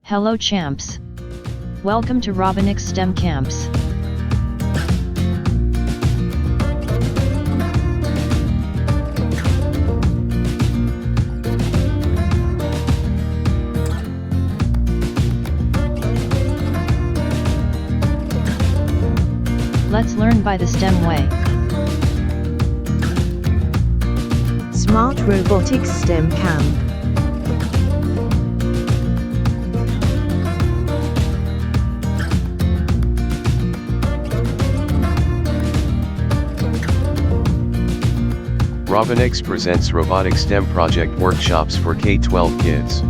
Hello champs! Welcome to ROBONIX STEM Camps. Let's learn by the STEM way. Smart Robotics STEM Camp. ROBONIX presents robotic STEM project workshops for K-12 kids.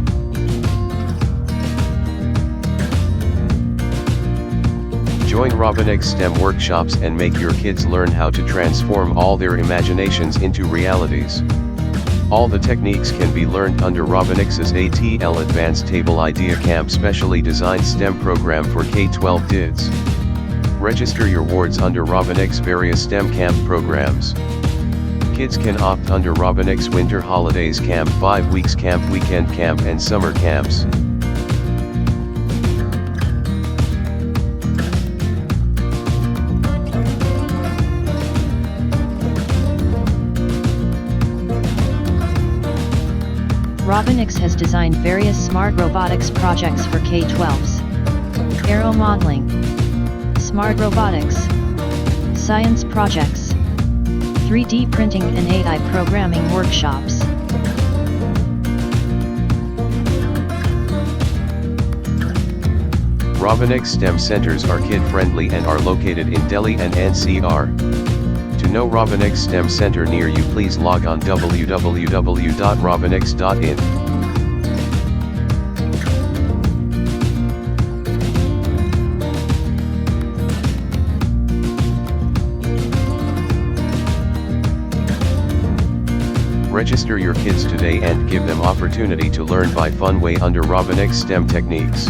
Join ROBONIX STEM workshops and make your kids learn how to transform all their imaginations into realities. All the techniques can be learned under ROBONIX's ATL Advanced Table Idea Camp specially designed STEM program for K-12 kids. Register your wards under ROBONIX various STEM camp programs. Kids can opt under ROBONIX Winter Holidays Camp, 5 Weeks Camp, Weekend Camp and Summer Camps. ROBONIX has designed various smart robotics projects for K-12s. Aero modeling, smart robotics, science projects, 3D printing and AI programming workshops. ROBONIX STEM centers are kid-friendly and are located in Delhi and NCR. To know ROBONIX STEM center near you, please log on www.robonix.in. Register your kids today and give them opportunity to learn by fun way under ROBONIX STEM techniques.